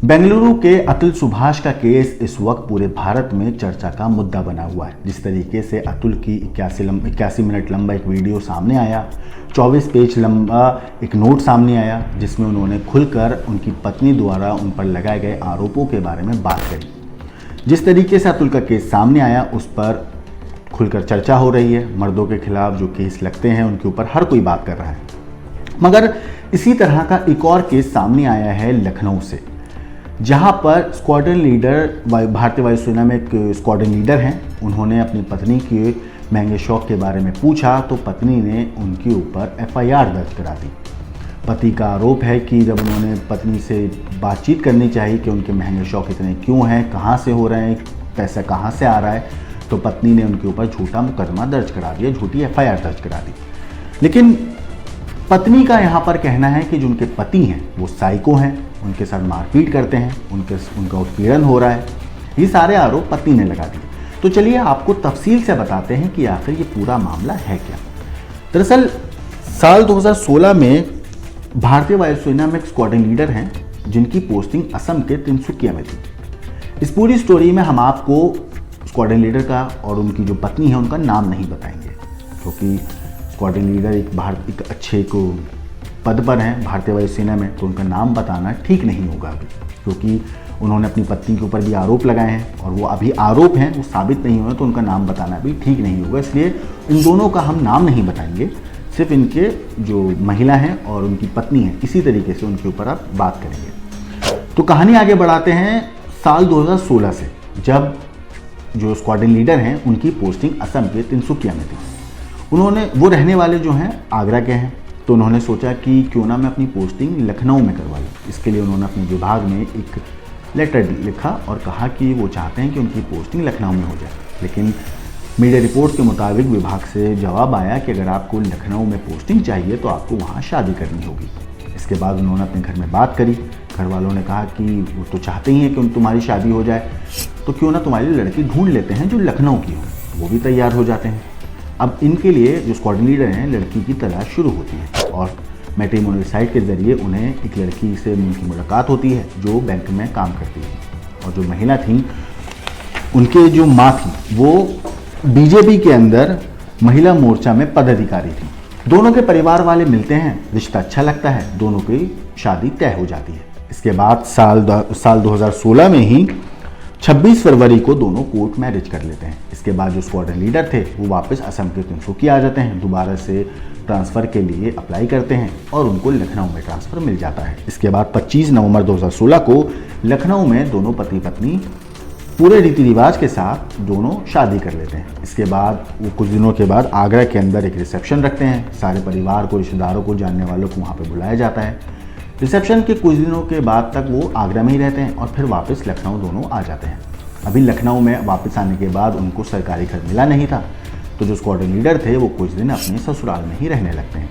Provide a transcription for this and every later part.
बेंगलुरु के अतुल सुभाष का केस इस वक्त पूरे भारत में चर्चा का मुद्दा बना हुआ है। जिस तरीके से अतुल की 81 मिनट लंबा एक वीडियो सामने आया, 24 पेज लंबा एक नोट सामने आया जिसमें उन्होंने खुलकर उनकी पत्नी द्वारा उन पर लगाए गए आरोपों के बारे में बात करी। जिस तरीके से अतुल का केस सामने आया उस पर खुलकर चर्चा हो रही है। मर्दों के खिलाफ जो केस लगते हैं उनके ऊपर हर कोई बात कर रहा है। मगर इसी तरह का एक और केस सामने आया है लखनऊ से, जहां पर स्क्वाड्रन लीडर, भारतीय वायुसेना में एक स्क्वाड्रन लीडर हैं, उन्होंने अपनी पत्नी के महंगे शौक के बारे में पूछा तो पत्नी ने उनके ऊपर FIR दर्ज करा दी। पति का आरोप है कि जब उन्होंने पत्नी से बातचीत करनी चाहिए कि उनके महंगे शौक इतने क्यों हैं, कहाँ से हो रहे हैं, पैसा कहाँ से आ रहा है, तो पत्नी ने उनके ऊपर झूठा मुकदमा दर्ज करा दिया, झूठी FIR दर्ज करा दी। लेकिन पत्नी का यहाँ पर कहना है कि जो उनके पति हैं वो साइको हैं, उनके साथ मारपीट करते हैं, उनका उत्पीड़न हो रहा है। ये सारे आरोप पत्नी ने लगा दिए। तो चलिए आपको तफसील से बताते हैं कि आखिर ये पूरा मामला है क्या। दरअसल साल 2016 में भारतीय वायुसेना में एक स्क्वाड्रन लीडर हैं जिनकी पोस्टिंग असम के तिनसुकिया में थी। इस पूरी स्टोरी में हम आपको स्क्वाड्रन लीडर का और उनकी जो पत्नी है उनका नाम नहीं बताएंगे, क्योंकि स्क्वाड्रन लीडर एक अच्छे को पद पर हैं भारतीय वायुसेना में, तो उनका नाम बताना ठीक नहीं होगा अभी, क्योंकि उन्होंने अपनी पत्नी के ऊपर भी आरोप लगाए हैं और वो अभी आरोप हैं, वो साबित नहीं हुए, तो उनका नाम बताना भी ठीक नहीं होगा। इसलिए इन दोनों का हम नाम नहीं बताएंगे, सिर्फ इनके जो महिला हैं और उनकी पत्नी है, इसी तरीके से उनके ऊपर आप बात करेंगे। तो कहानी आगे बढ़ाते हैं साल 2016 से, जब जो स्क्वाड्रन लीडर हैं उनकी पोस्टिंग असम के तिनसुकिया में थी। वो रहने वाले जो हैं आगरा के हैं, तो उन्होंने सोचा कि क्यों ना मैं अपनी पोस्टिंग लखनऊ में करवा लूँ। इसके लिए उन्होंने अपने विभाग में एक लेटर लिखा और कहा कि वो चाहते हैं कि उनकी पोस्टिंग लखनऊ में हो जाए। लेकिन मीडिया रिपोर्ट्स के मुताबिक विभाग से जवाब आया कि अगर आपको लखनऊ में पोस्टिंग चाहिए तो आपको वहाँ शादी करनी होगी। इसके बाद उन्होंने अपने घर में बात करी। घर वालों ने कहा कि वो तो चाहते ही हैं कि तुम्हारी शादी हो जाए, तो क्यों ना तुम्हारी लड़की ढूंढ लेते हैं जो लखनऊ की हो। वो भी तैयार हो जाते हैं। अब इनके लिए जो स्क्वाड्रन लीडर हैं लड़की की तलाश शुरू होती है और मैट्रिमोनियल साइट के ज़रिए उन्हें एक लड़की से उनकी मुलाकात होती है जो बैंक में काम करती है। और जो महिला थी, उनके जो माँ थी, वो BJP के अंदर महिला मोर्चा में पदाधिकारी थी। दोनों के परिवार वाले मिलते हैं, रिश्ता अच्छा लगता है, दोनों की शादी तय हो जाती है। इसके बाद साल 2016 में ही 26 फरवरी को दोनों कोर्ट मैरिज कर लेते हैं। इसके बाद जो स्क्वाड्रन लीडर थे वो वापस असम के तिनसुकिया आ जाते हैं, दोबारा से ट्रांसफ़र के लिए अप्लाई करते हैं और उनको लखनऊ में ट्रांसफ़र मिल जाता है। इसके बाद 25 नवंबर 2016 को लखनऊ में दोनों पति पत्नी पूरे रीति रिवाज के साथ दोनों शादी कर लेते हैं। इसके बाद वो कुछ दिनों के बाद आगरा के अंदर एक रिसेप्शन रखते हैं। सारे परिवार को, रिश्तेदारों को, जानने वालों को वहाँ पर बुलाया जाता है। रिसेप्शन के कुछ दिनों के बाद तक वो आगरा में ही रहते हैं और फिर वापस लखनऊ दोनों आ जाते हैं। अभी लखनऊ में वापस आने के बाद उनको सरकारी घर मिला नहीं था, तो जो स्क्वाड्रन लीडर थे वो कुछ दिन अपने ससुराल में ही रहने लगते हैं।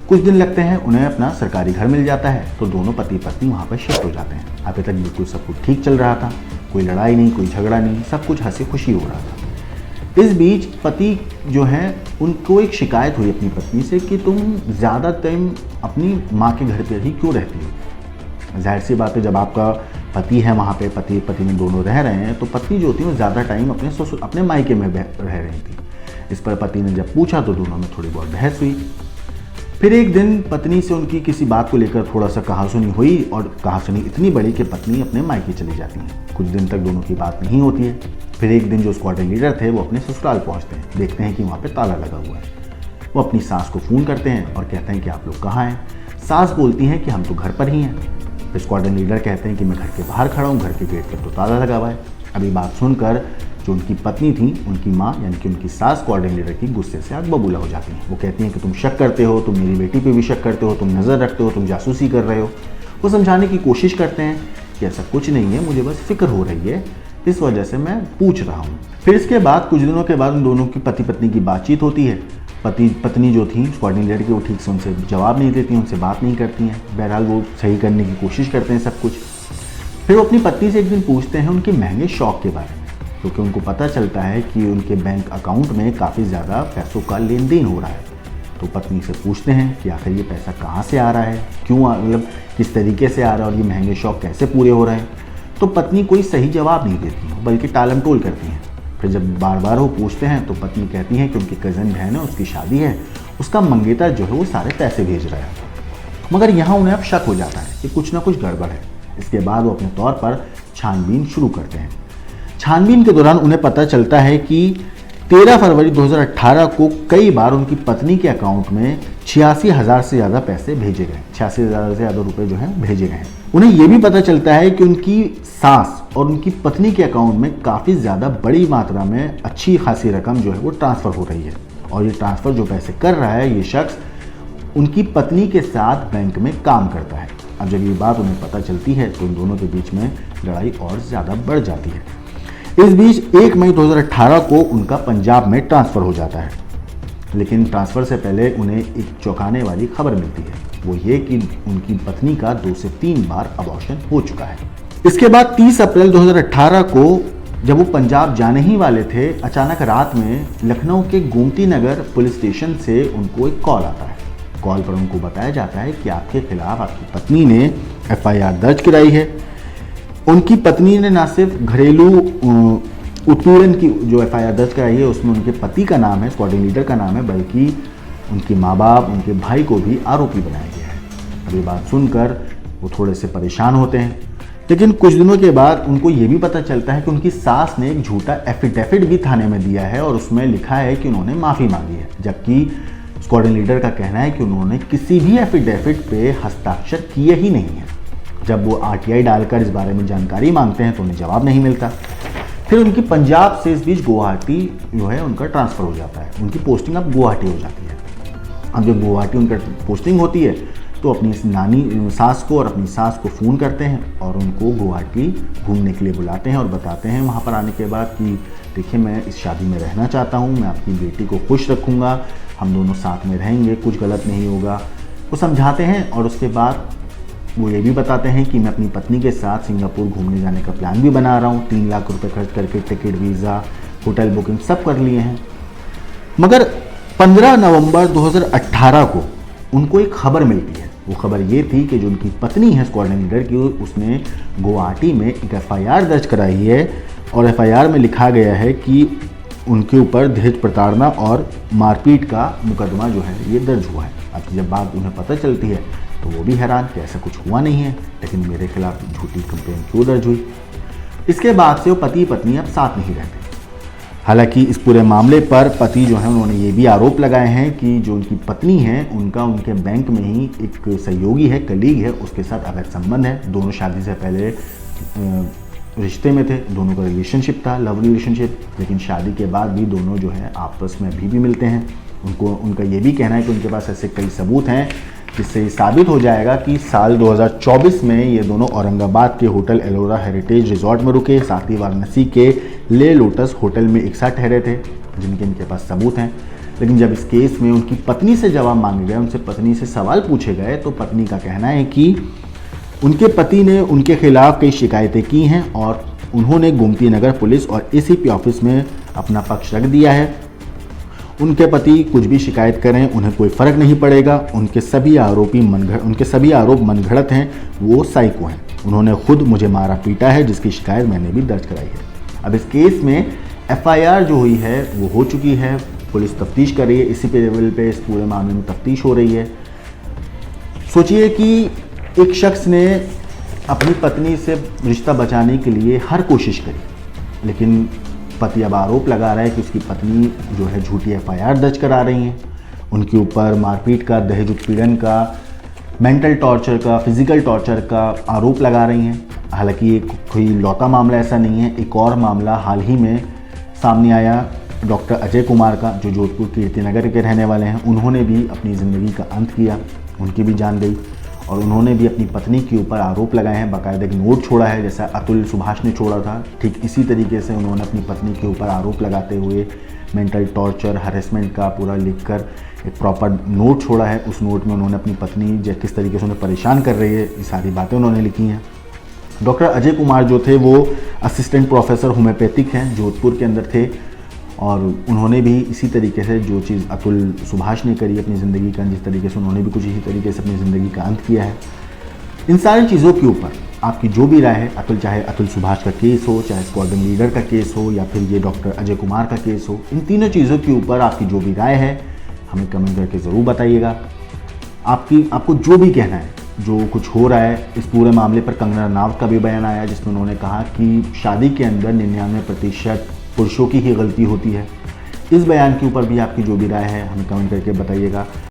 कुछ दिन लगते हैं, उन्हें अपना सरकारी घर मिल जाता है, तो दोनों पति पत्नी वहाँ पर शिफ्ट हो जाते हैं। अभी तक बिल्कुल सब कुछ ठीक चल रहा था, कोई लड़ाई नहीं, कोई झगड़ा नहीं, सब कुछ हंसी खुशी हो रहा था। इस बीच पति जो है उनको एक शिकायत हुई अपनी पत्नी से कि तुम ज़्यादा टाइम अपनी माँ के घर पर ही क्यों रहती हो। जाहिर सी बात है, जब आपका पति है वहाँ पे, पति पत्नी दोनों रह रहे हैं, तो पत्नी जो होती है वो ज़्यादा टाइम अपने मायके में रह रही थी। इस पर पति ने जब पूछा तो दोनों में थोड़ी बहुत बहस हुई। फिर एक दिन पत्नी से उनकी किसी बात को लेकर थोड़ा सा कहासुनी हुई और कहासुनी इतनी बड़ी कि पत्नी अपने मायके चली जाती है। कुछ दिन तक दोनों की बात नहीं होती है। फिर एक दिन जो स्क्वाड्रन लीडर थे वो अपने ससुराल पहुंचते हैं, देखते हैं कि वहाँ पे ताला लगा हुआ है। वो अपनी सास को फ़ोन करते हैं और कहते हैं कि आप लोग कहाँ हैं। सास बोलती हैं कि हम तो घर पर ही हैं। फिर स्क्वाड्रन लीडर कहते हैं कि मैं घर के बाहर खड़ा हूँ, घर के गेट पर तो ताला लगा हुआ है। अभी बात सुनकर जो उनकी पत्नी थी, उनकी माँ यानी कि उनकी सास स्क्वाड्रन लीडर की गुस्से से आग बबूला हो जाती हैं। वो कहती हैं कि तुम शक करते हो, तुम मेरी बेटी पे भी शक करते हो, तुम नज़र रखते हो, तुम जासूसी कर रहे हो। वो समझाने की कोशिश करते हैं कि ऐसा कुछ नहीं है, मुझे बस फिक्र हो रही है, इस वजह से मैं पूछ रहा हूँ। फिर इसके बाद कुछ दिनों के बाद उन दोनों की पति पत्नी की बातचीत होती है। पत्नी जो थी स्क्वाड्रन लीडर की, वो ठीक से उनसे जवाब नहीं देती, उनसे बात नहीं करती हैं। बहरहाल वो सही करने की कोशिश करते हैं सब कुछ। फिर वो अपनी पत्नी से एक दिन पूछते हैं उनके महंगे शौक के बारे में, क्योंकि उनको पता चलता है कि उनके बैंक अकाउंट में काफ़ी ज़्यादा पैसों का लेन देन हो रहा है। तो पत्नी से पूछते हैं कि आखिर ये पैसा कहाँ से आ रहा है, क्यों मतलब किस तरीके से आ रहा है और ये महंगे शौक कैसे पूरे हो रहे हैं। तो पत्नी कोई सही जवाब नहीं देती है, बल्कि टालम टोल करती हैं। फिर जब बार बार वो पूछते हैं तो पत्नी कहती हैं कि उनकी कज़न बहन है, उसकी शादी है, उसका मंगेतर जो है वो सारे पैसे भेज रहा है। मगर यहाँ उन्हें अब शक हो जाता है कि कुछ ना कुछ गड़बड़ है। इसके बाद वो अपने तौर पर छानबीन शुरू करते हैं। छानबीन के दौरान उन्हें पता चलता है कि 13 फरवरी 2018 को कई बार उनकी पत्नी के अकाउंट में 86,000 से ज़्यादा पैसे भेजे गए, 86,000 से ज़्यादा रुपए जो हैं भेजे गए हैं। उन्हें यह भी पता चलता है कि उनकी सास और उनकी पत्नी के अकाउंट में काफ़ी ज़्यादा बड़ी मात्रा में अच्छी खासी रकम जो है वो ट्रांसफ़र हो रही है। और ये ट्रांसफ़र जो पैसे कर रहा है ये शख्स उनकी पत्नी के साथ बैंक में काम करता है। अब जब ये बात उन्हें पता चलती है तो उन दोनों के बीच में लड़ाई और ज़्यादा बढ़ जाती है। इस बीच 1 मई 2018 को उनका पंजाब में ट्रांसफ़र हो जाता है, लेकिन ट्रांसफ़र से पहले उन्हें एक चौंकाने वाली खबर मिलती है, वो ये कि उनकी पत्नी का 2 से 3 बार अबॉर्शन हो चुका है। इसके बाद 30 अप्रैल 2018 को जब वो पंजाब जाने ही वाले थे, अचानक रात में लखनऊ के गोमती नगर पुलिस स्टेशन से उनको एक कॉल आता है। कॉल पर उनको बताया जाता है कि आपके खिलाफ आपकी पत्नी ने FIR दर्ज कराई है। उनकी पत्नी ने न सिर्फ घरेलू उत्पीड़न की जो FIR दर्ज कराई है उसमें उनके पति का नाम है, स्क्वाड्रन लीडर का नाम है, बल्कि उनके माँ बाप, उनके भाई को भी आरोपी बनाया गया है। अब ये बात सुनकर वो थोड़े से परेशान होते हैं, लेकिन कुछ दिनों के बाद उनको ये भी पता चलता है कि उनकी सास ने एक झूठा एफिडेविट भी थाने में दिया है और उसमें लिखा है कि उन्होंने माफ़ी मांगी है, जबकि स्क्वाड्रन लीडर का कहना है कि उन्होंने किसी भी एफिडेविट पे हस्ताक्षर किए ही नहीं है। जब वो RTI डालकर इस बारे में जानकारी मांगते हैं तो उन्हें जवाब नहीं मिलता। फिर उनकी पंजाब से इस बीच गुवाहाटी जो है उनका ट्रांसफ़र हो जाता है, उनकी पोस्टिंग अब गुवाहाटी हो जाती है। अब जब गुवाहाटी उनका पोस्टिंग होती है तो अपनी नानी सास को और अपनी सास को फ़ोन करते हैं और उनको गुवाहाटी घूमने के लिए बुलाते हैं और बताते हैं वहाँ पर आने के बाद कि देखिए मैं इस शादी में रहना चाहता हूँ, मैं आपकी बेटी को खुश रखूँगा, हम दोनों साथ में रहेंगे, कुछ गलत नहीं होगा। वो समझाते हैं और उसके बाद वो ये भी बताते हैं कि मैं अपनी पत्नी के साथ सिंगापुर घूमने जाने का प्लान भी बना रहा हूँ। 3 लाख रुपए खर्च करके टिकट, वीज़ा, होटल बुकिंग सब कर लिए हैं। मगर 15 नवंबर 2018 को उनको एक खबर मिलती है। वो खबर ये थी कि जो उनकी पत्नी है स्क्वाड्रन लीडर की, उसने गुवाहाटी में एक FIR दर्ज कराई है और FIR में लिखा गया है कि उनके ऊपर दहेज प्रताड़ना और मारपीट का मुकदमा जो है ये दर्ज हुआ है। अब जब बात उन्हें पता चलती है तो वो भी हैरान कि ऐसा कुछ हुआ नहीं है, लेकिन मेरे खिलाफ झूठी कंप्लेन क्यों दर्ज हुई। इसके बाद से वो पति पत्नी अब साथ नहीं रहते। हालांकि इस पूरे मामले पर पति जो है उन्होंने ये भी आरोप लगाए हैं कि जो उनकी पत्नी है उनका उनके बैंक में ही एक सहयोगी है, कलीग है, उसके साथ अवैध संबंध है। दोनों शादी से पहले रिश्ते में थे, दोनों का रिलेशनशिप था, लव रिलेशनशिप, लेकिन शादी के बाद भी दोनों जो है आपस में अभी भी मिलते हैं। उनका ये भी कहना है कि उनके पास ऐसे कई सबूत हैं जिससे ये साबित हो जाएगा कि साल 2024 में ये दोनों औरंगाबाद के होटल एलोरा हेरिटेज रिजॉर्ट में रुके, साथ ही वाराणसी के ले लोटस होटल में एक साथ ठहरे थे, जिनके इनके पास सबूत हैं। लेकिन जब इस केस में उनकी पत्नी से जवाब मांगे गए, उनसे पत्नी से सवाल पूछे गए, तो पत्नी का कहना है कि उनके पति ने उनके खिलाफ कई शिकायतें की हैं और उन्होंने गोमती नगर पुलिस और ACP ऑफिस में अपना पक्ष रख दिया है। उनके पति कुछ भी शिकायत करें उन्हें कोई फ़र्क नहीं पड़ेगा। उनके सभी आरोप मनगढ़ंत हैं, वो साइको हैं। उन्होंने खुद मुझे मारा पीटा है, जिसकी शिकायत मैंने भी दर्ज कराई है। अब इस केस में FIR जो हुई है वो हो चुकी है, पुलिस तफ्तीश कर रही है, इसी पे लेवल पे इस पूरे मामले में तफ्तीश हो रही है। सोचिए कि एक शख्स ने अपनी पत्नी से रिश्ता बचाने के लिए हर कोशिश करी, लेकिन पति अब आरोप लगा रहा है कि उसकी पत्नी जो है झूठी FIR दर्ज करा रही हैं, उनके ऊपर मारपीट का, दहेज उत्पीड़न का, मेंटल टॉर्चर का, फिजिकल टॉर्चर का आरोप लगा रही हैं। हालांकि ये कोई लौता मामला ऐसा नहीं है। एक और मामला हाल ही में सामने आया डॉक्टर अजय कुमार का, जो जोधपुर कीर्तिनगर के रहने वाले हैं। उन्होंने भी अपनी ज़िंदगी का अंत किया, उनकी भी जान गई और उन्होंने भी अपनी पत्नी के ऊपर आरोप लगाए हैं। बाकायदा एक नोट छोड़ा है, जैसा अतुल सुभाष ने छोड़ा था, ठीक इसी तरीके से उन्होंने अपनी पत्नी के ऊपर आरोप लगाते हुए मेंटल टॉर्चर, हरेसमेंट का पूरा लिखकर एक प्रॉपर नोट छोड़ा है। उस नोट में उन्होंने अपनी पत्नी किस तरीके से उन्हें परेशान कर रही है, ये सारी बातें उन्होंने लिखी हैं। डॉक्टर अजय कुमार जो थे वो असिस्टेंट प्रोफेसर होम्योपैथिक हैं, जोधपुर के अंदर थे। और उन्होंने भी इसी तरीके से जो चीज़ अतुल सुभाष ने करी अपनी ज़िंदगी का, जिस तरीके से उन्होंने भी कुछ इसी तरीके से अपनी ज़िंदगी का अंत किया है, इन सारी चीज़ों के ऊपर आपकी जो भी राय है, अतुल चाहे अतुल सुभाष का केस हो, चाहे स्क्वाड्रन लीडर का केस हो, या फिर ये डॉक्टर अजय कुमार का केस हो, इन तीनों चीज़ों के ऊपर आपकी जो भी राय है हमें कमेंट करके ज़रूर बताइएगा। आपको जो भी कहना है, जो कुछ हो रहा है इस पूरे मामले पर। कंगना रनावत का भी बयान आया जिसमें उन्होंने कहा कि शादी के अंदर 99% पुरुषों की ही गलती होती है। इस बयान के ऊपर भी आपकी जो भी राय है हमें कमेंट करके बताइएगा।